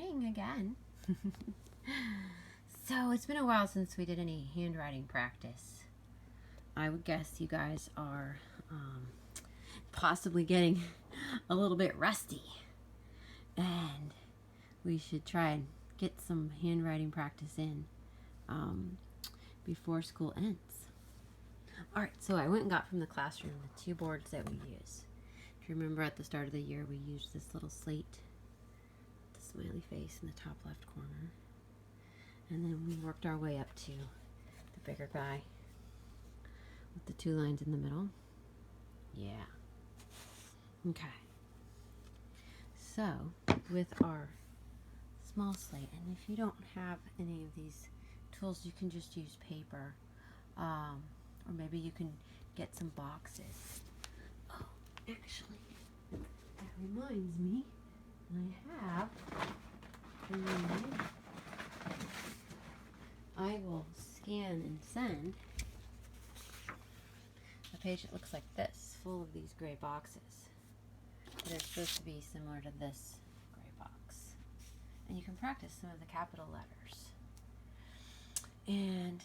morning again. So it's been a while since we did any handwriting practice. I would guess you guys are possibly getting a little bit rusty, and we should try and get some handwriting practice in before school ends. Alright, so I went and got from the classroom the two boards that we use. Do you remember at the start of the year we used this little slate, the smiley face in the top left corner, and then we worked our way up to the bigger guy with the two lines in the middle? Yeah. Okay. So, with our small slate, and if you don't have any of these tools, you can just use paper, or maybe you can get some boxes. Oh, actually, that reminds me, I will scan and send a page that looks like this, full of these gray boxes. They're supposed to be similar to this gray box. And you can practice some of the capital letters. And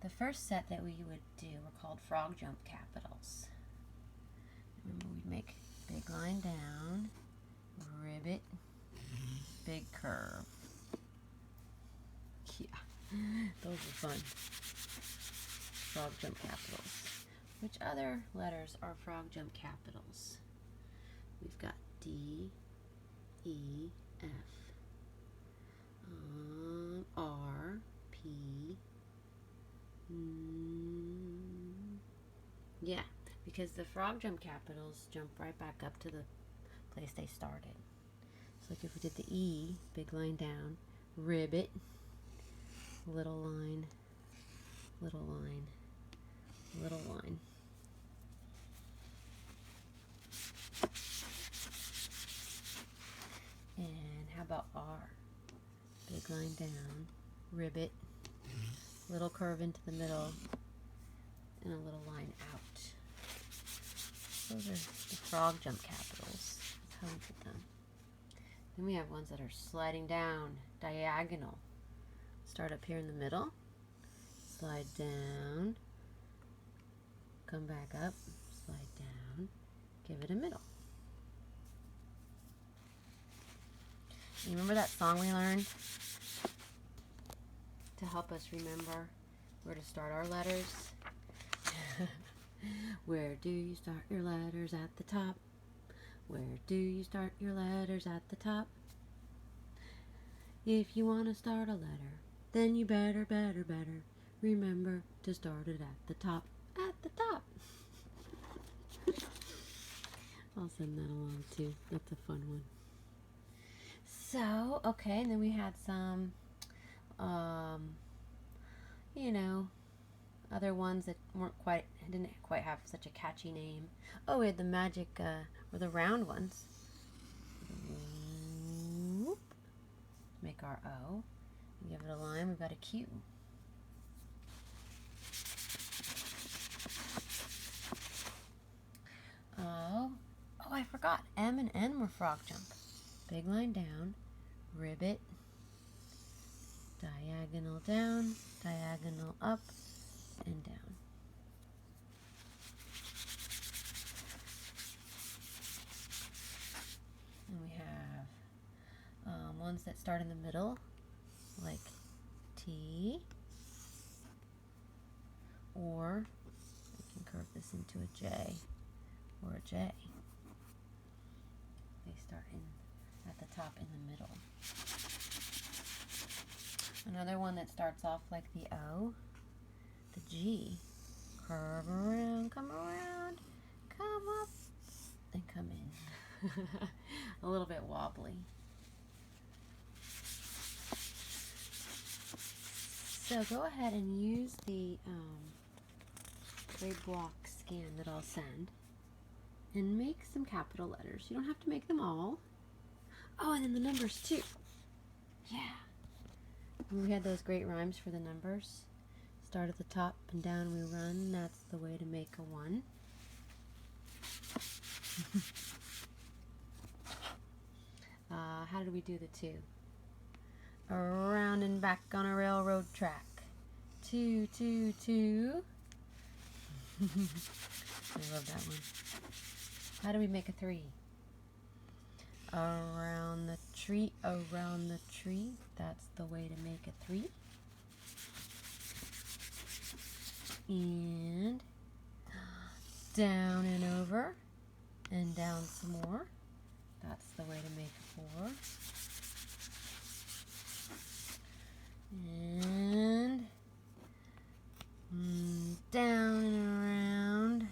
the first set that we would do were called frog jump capitals. Remember, we'd make big line down, ribbit, big curve. Yeah, those are fun. Frog jump capitals. Which other letters are frog jump capitals? We've got D, E, F, R, P. Yeah, because the frog jump capitals jump right back up to the place they started. So like if we did the E, big line down, ribbit, little line, little line, little line. And how about R? Big line down, ribbit, little curve into the middle, and a little line out. Those are the frog jump capitals. That's how we did them. Then we have ones that are sliding down, diagonal. Start up here in the middle, slide down, come back up, slide down, give it a middle. You remember that song we learned to help us remember where to start our letters? Where do you start your letters? At the top. Where do you start your letters? At the top. If you want to start a letter, then you better remember to start it at the top. At the top. I'll send that along too. That's a fun one. So, okay, and then we had some, other ones that didn't quite have such a catchy name. Oh, we had the magic, or the round ones. Make our O. Give it a line, we've got a Q. Oh, I forgot. M and N were frog jump. Big line down, ribbit, diagonal down, diagonal up, and down. And we have ones that start in the middle, like T, or we can curve this into a J or a J. They start at the top in the middle. Another one that starts off like the O, the G, curve around, come up, and come in. A little bit wobbly. So go ahead and use the gray block scan that I'll send and make some capital letters. You don't have to make them all. Oh, and then the numbers too. Yeah. And we had those great rhymes for the numbers. Start at the top and down we run. That's the way to make a 1. How How did we do the 2? Around and back on a railroad track. 2, 2, 2. I love that one. How do we make a 3? Around the tree, around the tree. That's the way to make a 3. And down and over and down some more. That's the way to make a 4. And down and around.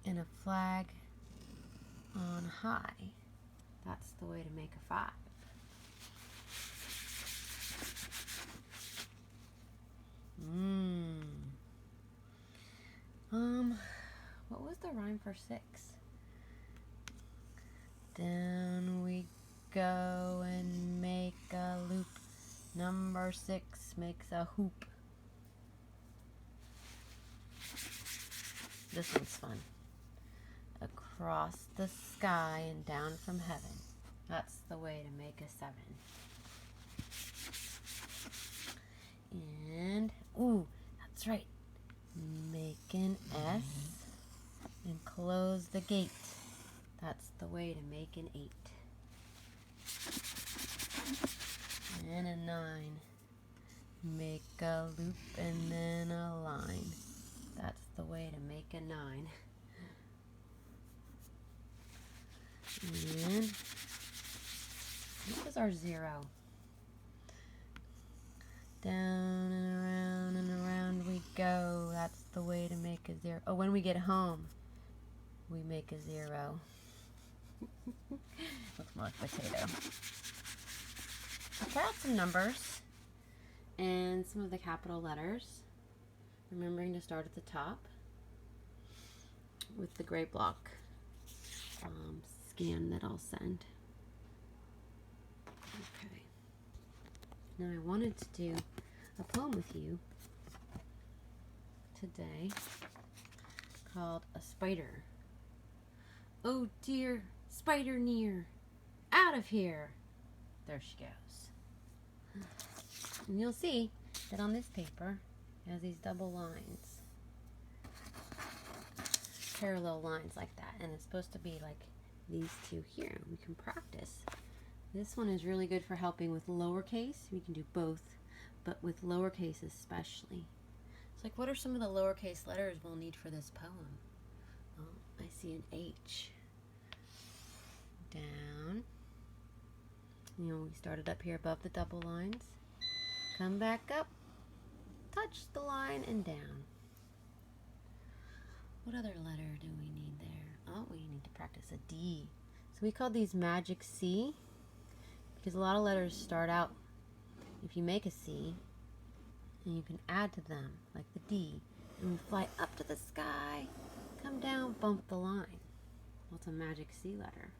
And a flag on high. That's the way to make a 5. What was the rhyme for 6? Down we go and make a loop. Number 6 makes a hoop. This one's fun. Across the sky and down from heaven. That's the way to make a 7. And, ooh, that's right. Make an S and close the gate. That's the way to make an 8. And a 9. Make a loop and then a line. That's the way to make a 9. And what was our 0? Down and around we go. That's the way to make a 0. Oh, when we get home, we make a 0. Looks more like potato. I'll try out some numbers and some of the capital letters. Remembering to start at the top with the gray block scan that I'll send. Okay. Now I wanted to do a poem with you today called A Spider. Oh dear, spider near, out of here. There she goes. And you'll see that on this paper it has these double lines. Parallel lines like that. And it's supposed to be like these two here. We can practice. This one is really good for helping with lowercase. We can do both, but with lowercase especially. It's like, what are some of the lowercase letters we'll need for this poem? Oh, I see an H. Down. You know, we started up here above the double lines. Come back up. Touch the line and down. What other letter do we need there? Oh, we need to practice a D. So we call these magic C because a lot of letters start out, if you make a C, and you can add to them, like the D, and we fly up to the sky, come down, bump the line. Well, it's a magic C letter.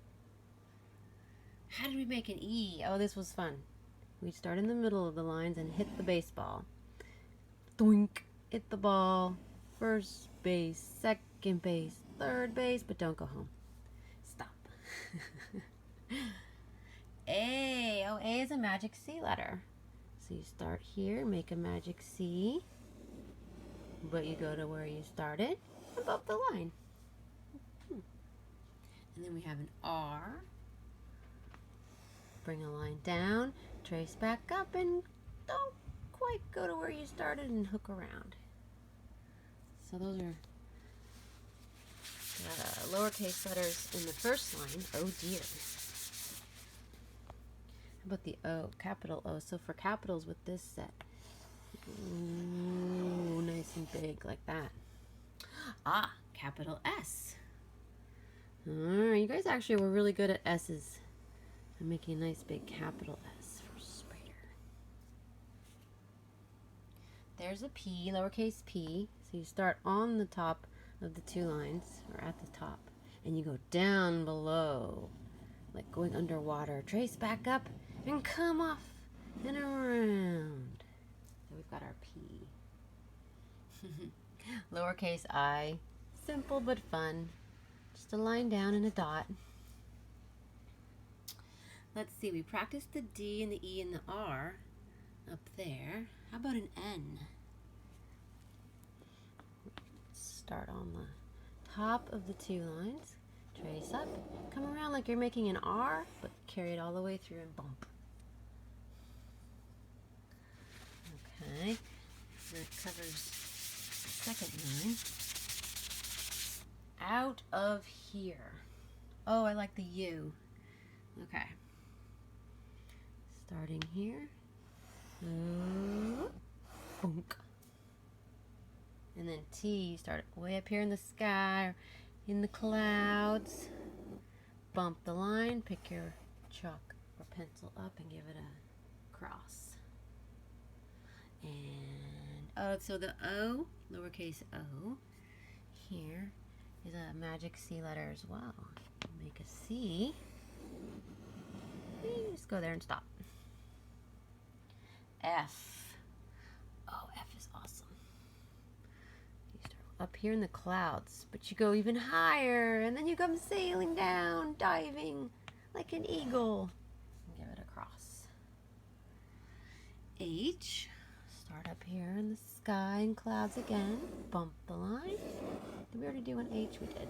How did we make an E? Oh, this was fun. We'd start in the middle of the lines and hit the baseball. Doink, hit the ball. First base, second base, third base, but don't go home. Stop. A. Oh, A is a magic C letter. So you start here, make a magic C, but you go to where you started, above the line. And then we have an R. Bring a line down, trace back up, and don't quite go to where you started and hook around. So those are lowercase letters in the first line. Oh dear. How about the O, capital O? So for capitals with this set, ooh, nice and big like that. Ah, capital S. Alright, you guys actually were really good at S's. I'm making a nice big capital S for spider. There's a P, lowercase p. So you start on the top of the two lines, or at the top, and you go down below, like going underwater. Trace back up and come off and around. So we've got our P. Lowercase I, simple but fun. Just a line down and a dot. Let's see, we practiced the D and the E and the R up there. How about an N? Start on the top of the two lines, trace up, come around like you're making an R, but carry it all the way through and bump. Okay, that covers the second line. Out of here. Oh, I like the U. Okay. Starting here. Boonk. And then T, you start way up here in the sky, or in the clouds. Bump the line, pick your chalk or pencil up and give it a cross. And, oh, so the O, lowercase o, here is a magic C letter as well. Make a C. Just go there and stop. F. Oh, F is awesome. You start up here in the clouds, but you go even higher, and then you come sailing down, diving like an eagle. Give it a cross. H. Start up here in the sky and clouds again. Bump the line. Did we already do an H? We did.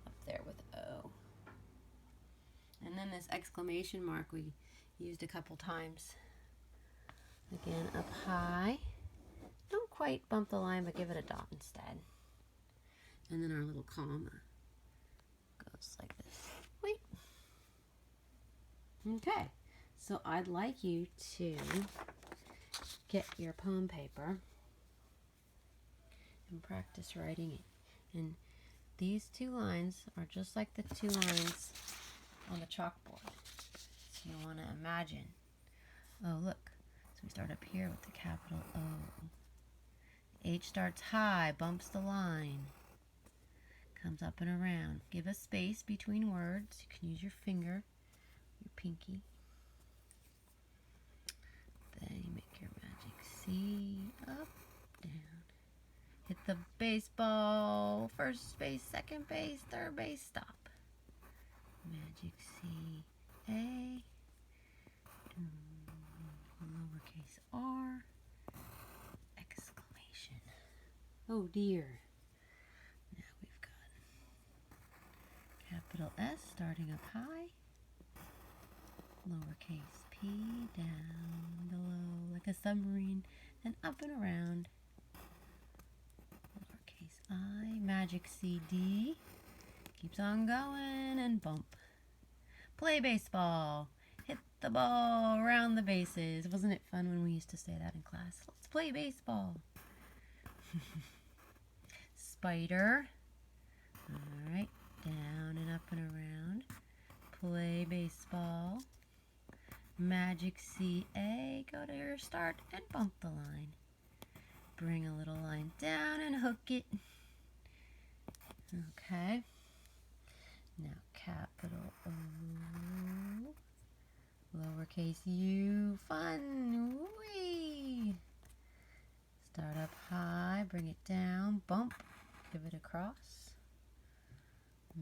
Up there with O. And then this exclamation mark we used a couple times. Again, up high. Don't quite bump the line, but give it a dot instead. And then our little comma goes like this. Wait. Okay, so I'd like you to get your poem paper and practice writing it. And these two lines are just like the two lines on the chalkboard. So you want to imagine. Oh, look. So we start up here with the capital O. H starts high, bumps the line, comes up and around. Give a space between words. You can use your finger, your pinky. Then you make your magic C, up, down. Hit the baseball, first base, second base, third base, stop. Magic C, A, lowercase r, exclamation. Oh dear. Now we've got capital S starting up high, lowercase p down below like a submarine, then up and around. Lowercase I, magic C, D, keeps on going and bump. Play baseball. Hit the ball around the bases. Wasn't it fun when we used to say that in class? Let's play baseball. Spider. All right, down and up and around. Play baseball. Magic CA. Go to your start and bump the line. Bring a little line down and hook it. Okay. Now capital O. Lowercase u, fun, wee. Start up high, bring it down, bump, give it a cross.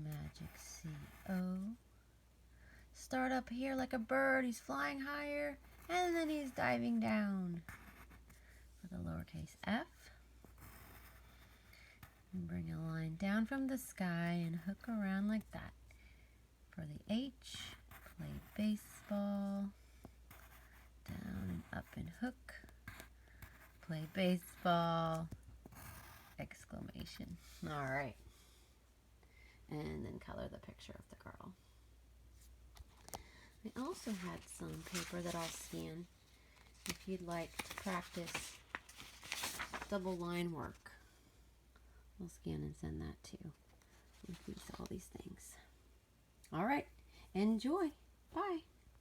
Magic C-O. Start up here like a bird, he's flying higher, and then he's diving down. With a lowercase f. And bring a line down from the sky and hook around like that. For the H, play baseball, down and up and hook, play baseball, exclamation. All right. And then color the picture of the girl. I also had some paper that I'll scan if you'd like to practice double line work. I'll scan and send that too with all these things. All right. Enjoy. Bye.